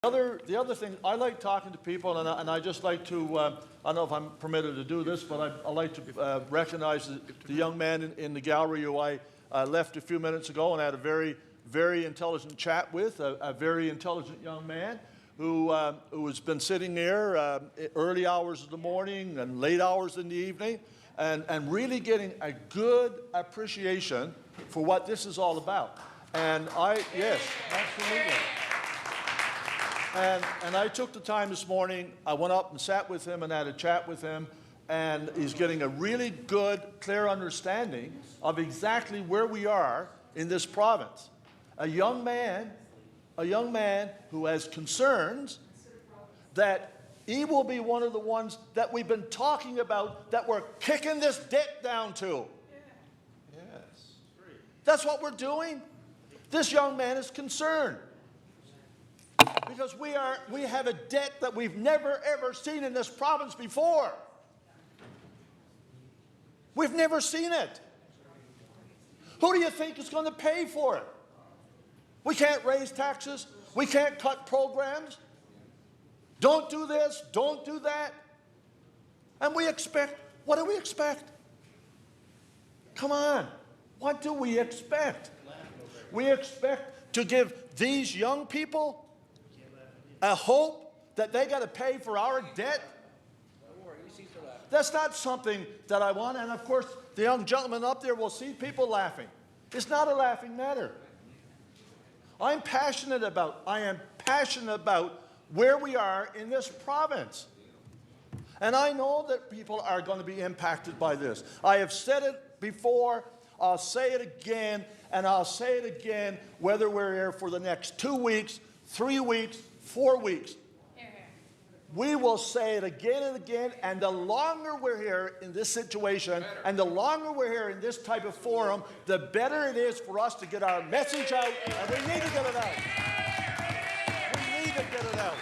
The other thing, I like talking to people, and I just like to, I don't know if I'm permitted to do this, but I like to recognize the young man in the gallery who I left a few minutes ago and had a very, very intelligent chat with, a very intelligent young man who has been sitting there early hours of the morning and late hours in the evening and really getting a good appreciation for what this is all about. And yes, absolutely. And I took the time this morning, I went up and sat with him and had a chat with him, and he's getting a really good, clear understanding of exactly where we are in this province. A young man who has concerns that he will be one of the ones that we've been talking about that we're kicking this debt down to. Yes. That's what we're doing. This young man is concerned. Because we have a debt that we've never, ever seen in this province before. We've never seen it. Who do you think is going to pay for it? We can't raise taxes. We can't cut programs. Don't do this. Don't do that. And we expect, what do we expect? Come on. What do we expect? We expect to give these young people a hope that they got to pay for our debt? That's not something that I want. And of course, the young gentleman up there will see people laughing. It's not a laughing matter. I am passionate about where we are in this province. And I know that people are going to be impacted by this. I have said it before, I'll say it again, and I'll say it again, whether we're here for the next 2 weeks, 3 weeks, 4 weeks. We will say it again and again, and the longer we're here in this situation, and the longer we're here in this type of forum, the better it is for us to get our message out, and we need to get it out. We need to get it out.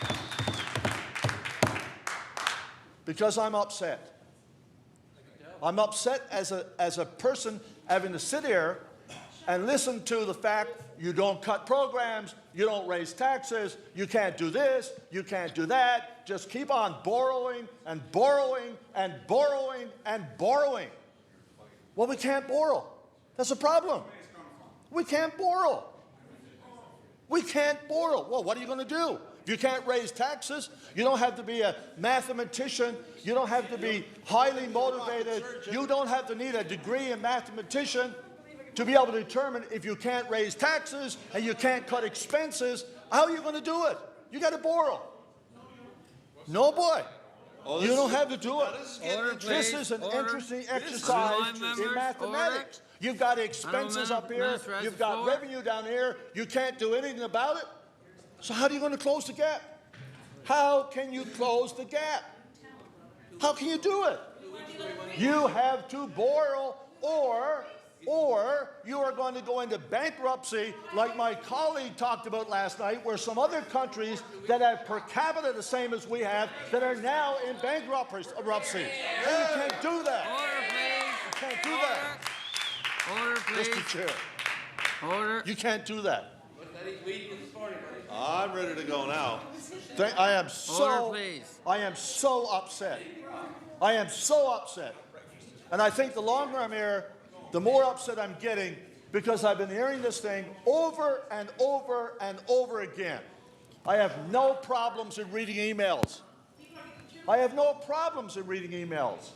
Because I'm upset. I'm upset as a person having to sit here and listen to the fact you don't cut programs, you don't raise taxes, you can't do this, you can't do that. Just keep on borrowing and borrowing and borrowing and borrowing. Well, we can't borrow. That's a problem. We can't borrow. We can't borrow. Well, what are you going to do? If you can't raise taxes, you don't have to be a mathematician, you don't have to be highly motivated, you don't have to need a degree in mathematician to be able to determine if you can't raise taxes and you can't cut expenses, how are you going to do it? You got to borrow. No, boy. You don't have to do it. This is an interesting exercise in mathematics. You've got expenses up here. You've got revenue down here. You can't do anything about it. So how are you going to close the gap? How can you close the gap? How can you do it? You have to borrow, or you are going to go into bankruptcy like my colleague talked about last night, where some other countries that have per capita the same as we have that are now in bankruptcy. And you can't do that. Order, please. You can't do that. Order, please. Mr. Chair. Order. You can't do that. I'm ready to go now. I am so upset. I am so upset. And I think the longer I'm here, the more upset I'm getting, because I've been hearing this thing over and over and over again. I have no problems in reading emails. I have no problems in reading emails.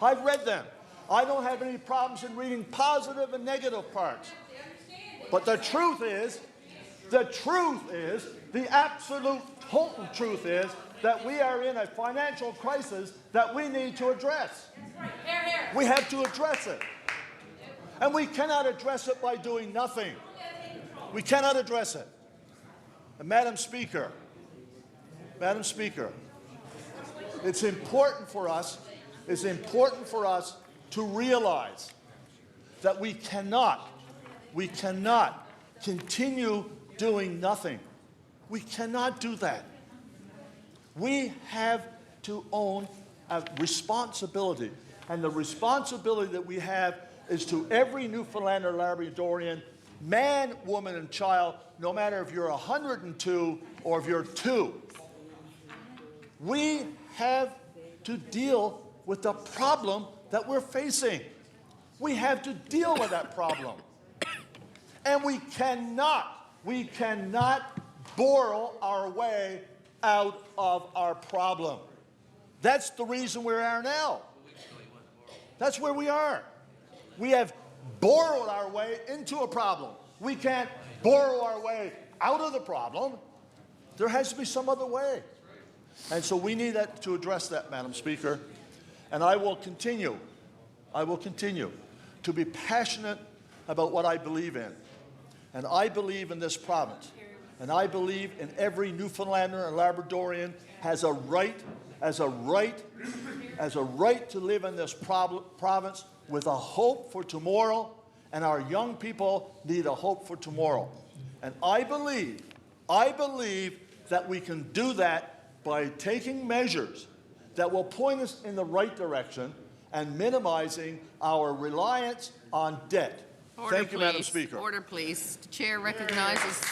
I've read them. I don't have any problems in reading positive and negative parts. But the truth is, the absolute total truth is that we are in a financial crisis that we need to address. We have to address it. And we cannot address it by doing nothing. We cannot address it. And Madam Speaker, it's important for us to realize that we cannot continue doing nothing. We cannot do that. We have to own a responsibility. And the responsibility that we have is to every Newfoundlander Labradorian man, woman, and child, no matter if you're 102 or if you're 2. We have to deal with the problem that we're facing. We have to deal with that problem. And we cannot borrow our way out of our problem. That's the reason we are now. That's where we are. We have borrowed our way into a problem. We can't borrow our way out of the problem. There has to be some other way. And so we need to address that, Madam Speaker. And I will continue to be passionate about what I believe in. And I believe in this province. And I believe in every Newfoundlander and Labradorian has a right to live in this province with a hope for tomorrow, and our young people need a hope for tomorrow. And I believe that we can do that by taking measures that will point us in the right direction and minimizing our reliance on debt. Order, Thank you, Madam please. Speaker. Order, please. The chair recognizes